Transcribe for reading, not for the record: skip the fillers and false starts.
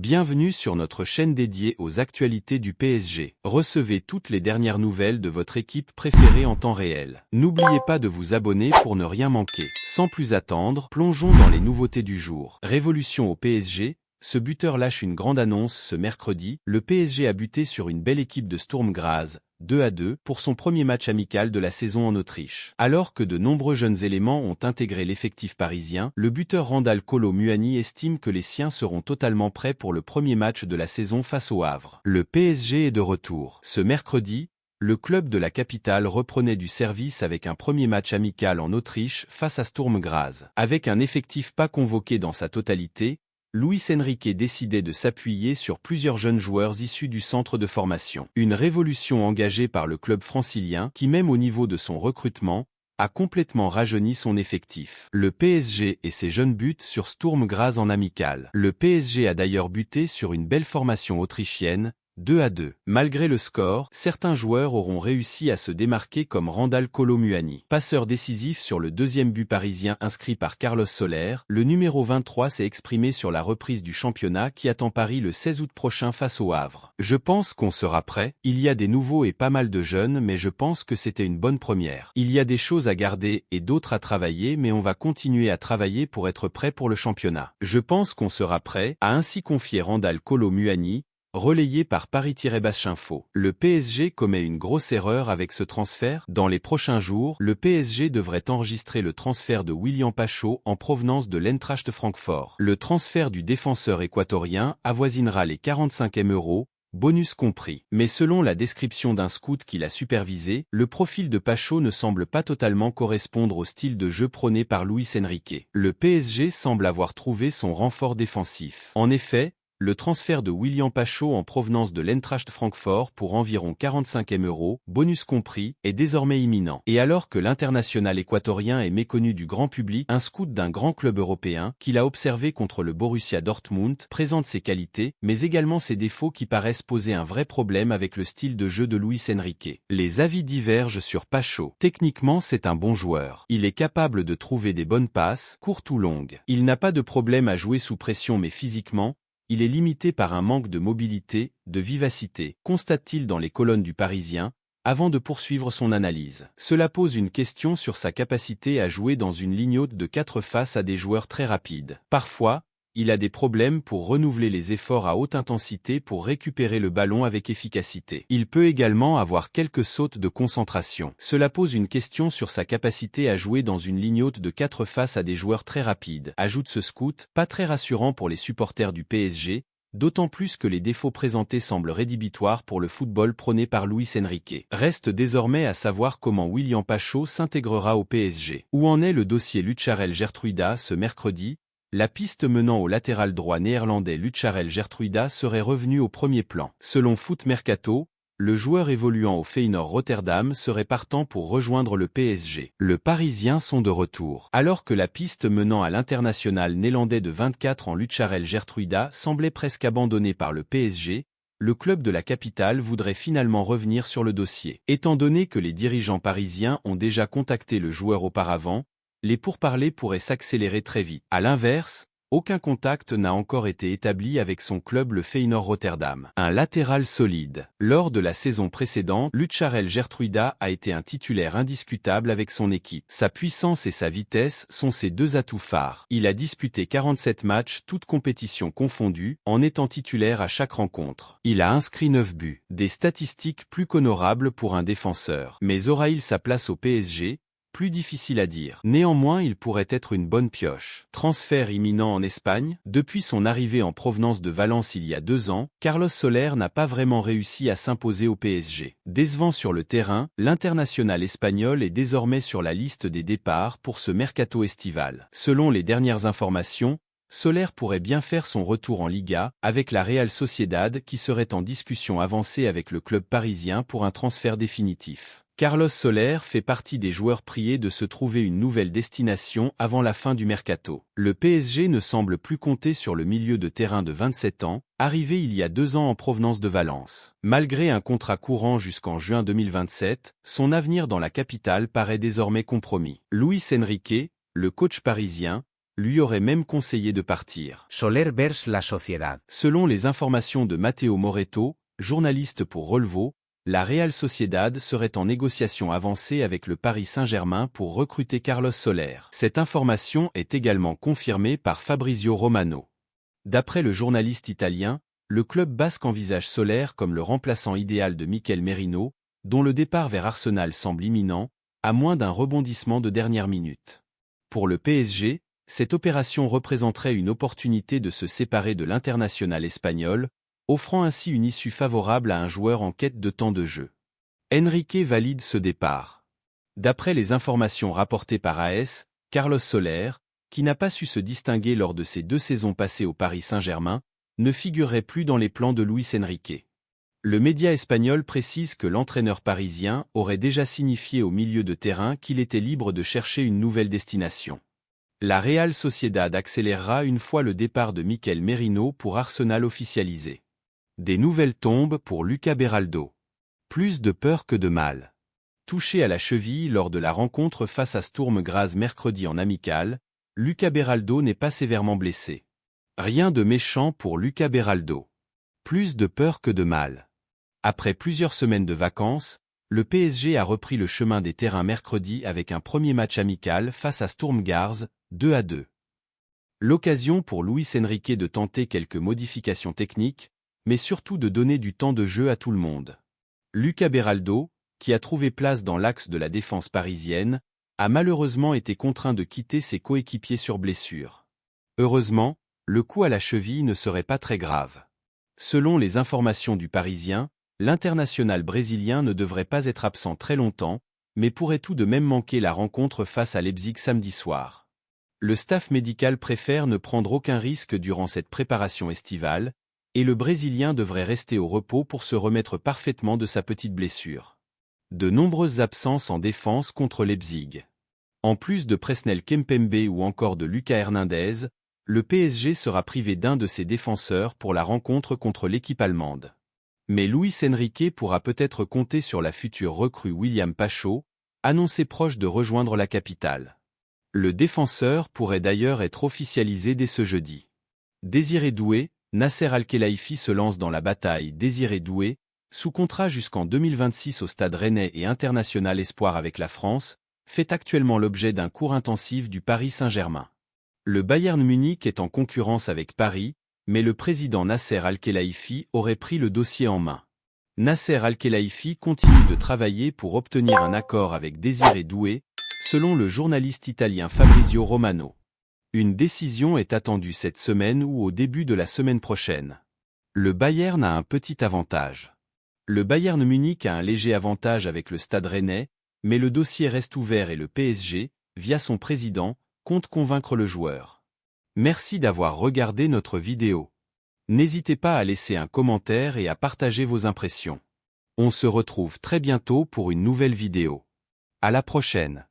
Bienvenue sur notre chaîne dédiée aux actualités du PSG. Recevez toutes les dernières nouvelles de votre équipe préférée en temps réel. N'oubliez pas de vous abonner pour ne rien manquer. Sans plus attendre, plongeons dans les nouveautés du jour. Révolution au PSG. Ce buteur lâche une grande annonce ce mercredi. Le PSG a buté sur une belle équipe de Sturm Graz, 2-2, pour son premier match amical de la saison en Autriche. Alors que de nombreux jeunes éléments ont intégré l'effectif parisien, le buteur Randal Kolo Muani estime que les siens seront totalement prêts pour le premier match de la saison face au Havre. Le PSG est de retour. Ce mercredi, le club de la capitale reprenait du service avec un premier match amical en Autriche face à Sturm Graz. Avec un effectif pas convoqué dans sa totalité, Luis Enrique décidait de s'appuyer sur plusieurs jeunes joueurs issus du centre de formation. Une révolution engagée par le club francilien qui, même au niveau de son recrutement, a complètement rajeuni son effectif. Le PSG et ses jeunes butent sur Sturm Graz en amical. Le PSG a d'ailleurs buté sur une belle formation autrichienne, 2-2. Malgré le score, certains joueurs auront réussi à se démarquer comme Randal Kolo Muani. Passeur décisif sur le deuxième but parisien inscrit par Carlos Soler, le numéro 23 s'est exprimé sur la reprise du championnat qui attend Paris le 16 août prochain face au Havre. Je pense qu'on sera prêt, il y a des nouveaux et pas mal de jeunes mais je pense que c'était une bonne première. Il y a des choses à garder et d'autres à travailler mais on va continuer à travailler pour être prêt pour le championnat. Je pense qu'on sera prêt, a ainsi confié Randal Kolo Muani, relayé par Paris-Info. Le PSG commet une grosse erreur avec ce transfert. Dans les prochains jours, le PSG devrait enregistrer le transfert de William Pacho en provenance de l'Eintracht Francfort. Le transfert du défenseur équatorien avoisinera les 45 000 €, bonus compris. Mais selon la description d'un scout qui l'a supervisé, le profil de Pacho ne semble pas totalement correspondre au style de jeu prôné par Luis Enrique. Le PSG semble avoir trouvé son renfort défensif. En effet, le transfert de William Pacho en provenance de l'Eintracht Francfort pour environ 45 000 €, bonus compris, est désormais imminent. Et alors que l'international équatorien est méconnu du grand public, un scout d'un grand club européen, qu'il a observé contre le Borussia Dortmund, présente ses qualités, mais également ses défauts qui paraissent poser un vrai problème avec le style de jeu de Luis Enrique. Les avis divergent sur Pacho. Techniquement, c'est un bon joueur. Il est capable de trouver des bonnes passes, courtes ou longues. Il n'a pas de problème à jouer sous pression mais physiquement, il est limité par un manque de mobilité, de vivacité, constate-t-il dans les colonnes du Parisien, avant de poursuivre son analyse. Cela pose une question sur sa capacité à jouer dans une ligne haute de 4 face à des joueurs très rapides. Parfois, il a des problèmes pour renouveler les efforts à haute intensité pour récupérer le ballon avec efficacité. Il peut également avoir quelques sautes de concentration. Cela pose une question sur sa capacité à jouer dans une ligne haute de 4 face à des joueurs très rapides, ajoute ce scout, pas très rassurant pour les supporters du PSG, d'autant plus que les défauts présentés semblent rédhibitoires pour le football prôné par Luis Enrique. Reste désormais à savoir comment William Pacho s'intégrera au PSG. Où en est le dossier Lucharel Gertruida ce mercredi? La piste menant au latéral droit néerlandais Lucharel Gertruida serait revenue au premier plan. Selon Foot Mercato, le joueur évoluant au Feyenoord Rotterdam serait partant pour rejoindre le PSG. Les Parisiens sont de retour. Alors que la piste menant à l'international néerlandais de 24 ans Lucharel Gertruida semblait presque abandonnée par le PSG, le club de la capitale voudrait finalement revenir sur le dossier. Étant donné que les dirigeants parisiens ont déjà contacté le joueur auparavant, les pourparlers pourraient s'accélérer très vite. À l'inverse, aucun contact n'a encore été établi avec son club le Feyenoord Rotterdam. Un latéral solide. Lors de la saison précédente, Lucharel Gertruida a été un titulaire indiscutable avec son équipe. Sa puissance et sa vitesse sont ses deux atouts phares. Il a disputé 47 matchs, toutes compétitions confondues, en étant titulaire à chaque rencontre. Il a inscrit 9 buts. Des statistiques plus qu'honorables pour un défenseur. Mais aura-il sa place au PSG ? Plus difficile à dire. Néanmoins, il pourrait être une bonne pioche. Transfert imminent en Espagne. Depuis son arrivée en provenance de Valence il y a 2 ans, Carlos Soler n'a pas vraiment réussi à s'imposer au PSG. Décevant sur le terrain, l'international espagnol est désormais sur la liste des départs pour ce mercato estival. Selon les dernières informations, Soler pourrait bien faire son retour en Liga, avec la Real Sociedad qui serait en discussion avancée avec le club parisien pour un transfert définitif. Carlos Soler fait partie des joueurs priés de se trouver une nouvelle destination avant la fin du mercato. Le PSG ne semble plus compter sur le milieu de terrain de 27 ans, arrivé il y a 2 ans en provenance de Valence. Malgré un contrat courant jusqu'en juin 2027, son avenir dans la capitale paraît désormais compromis. Luis Enrique, le coach parisien, lui aurait même conseillé de partir. Soler vers La Sociedad. Selon les informations de Matteo Moretto, journaliste pour Relevo, la Real Sociedad serait en négociation avancée avec le Paris Saint-Germain pour recruter Carlos Soler. Cette information est également confirmée par Fabrizio Romano. D'après le journaliste italien, le club basque envisage Soler comme le remplaçant idéal de Mikel Merino, dont le départ vers Arsenal semble imminent, à moins d'un rebondissement de dernière minute. Pour le PSG, cette opération représenterait une opportunité de se séparer de l'international espagnol, offrant ainsi une issue favorable à un joueur en quête de temps de jeu. Enrique valide ce départ. D'après les informations rapportées par AS, Carlos Soler, qui n'a pas su se distinguer lors de ses 2 saisons passées au Paris Saint-Germain, ne figurerait plus dans les plans de Luis Enrique. Le média espagnol précise que l'entraîneur parisien aurait déjà signifié au milieu de terrain qu'il était libre de chercher une nouvelle destination. La Real Sociedad accélérera une fois le départ de Mikel Merino pour Arsenal officialisé. Des nouvelles tombent pour Lucas Beraldo. Plus de peur que de mal. Touché à la cheville lors de la rencontre face à Sturm Graz mercredi en amical, Lucas Beraldo n'est pas sévèrement blessé. Rien de méchant pour Lucas Beraldo. Plus de peur que de mal. Après plusieurs semaines de vacances, le PSG a repris le chemin des terrains mercredi avec un premier match amical face à Sturm Graz, 2-2. L'occasion pour Luis Enrique de tenter quelques modifications techniques, mais surtout de donner du temps de jeu à tout le monde. Lucas Beraldo, qui a trouvé place dans l'axe de la défense parisienne, a malheureusement été contraint de quitter ses coéquipiers sur blessure. Heureusement, le coup à la cheville ne serait pas très grave. Selon les informations du Parisien, l'international brésilien ne devrait pas être absent très longtemps, mais pourrait tout de même manquer la rencontre face à Leipzig samedi soir. Le staff médical préfère ne prendre aucun risque durant cette préparation estivale, et le Brésilien devrait rester au repos pour se remettre parfaitement de sa petite blessure. De nombreuses absences en défense contre Leipzig. En plus de Presnel Kimpembe ou encore de Lucas Hernandez, le PSG sera privé d'un de ses défenseurs pour la rencontre contre l'équipe allemande. Mais Luis Enrique pourra peut-être compter sur la future recrue William Pacho, annoncé proche de rejoindre la capitale. Le défenseur pourrait d'ailleurs être officialisé dès ce jeudi. Désiré Doué, Nasser Al-Khelaifi se lance dans la bataille. Désiré Doué, sous contrat jusqu'en 2026 au Stade Rennais et International Espoir avec la France, fait actuellement l'objet d'un cours intensif du Paris Saint-Germain. Le Bayern Munich est en concurrence avec Paris, mais le président Nasser Al-Khelaifi aurait pris le dossier en main. Nasser Al-Khelaifi continue de travailler pour obtenir un accord avec Désiré Doué, selon le journaliste italien Fabrizio Romano. Une décision est attendue cette semaine ou au début de la semaine prochaine. Le Bayern a un petit avantage. Le Bayern Munich a un léger avantage avec le Stade Rennais, mais le dossier reste ouvert et le PSG, via son président, compte convaincre le joueur. Merci d'avoir regardé notre vidéo. N'hésitez pas à laisser un commentaire et à partager vos impressions. On se retrouve très bientôt pour une nouvelle vidéo. À la prochaine.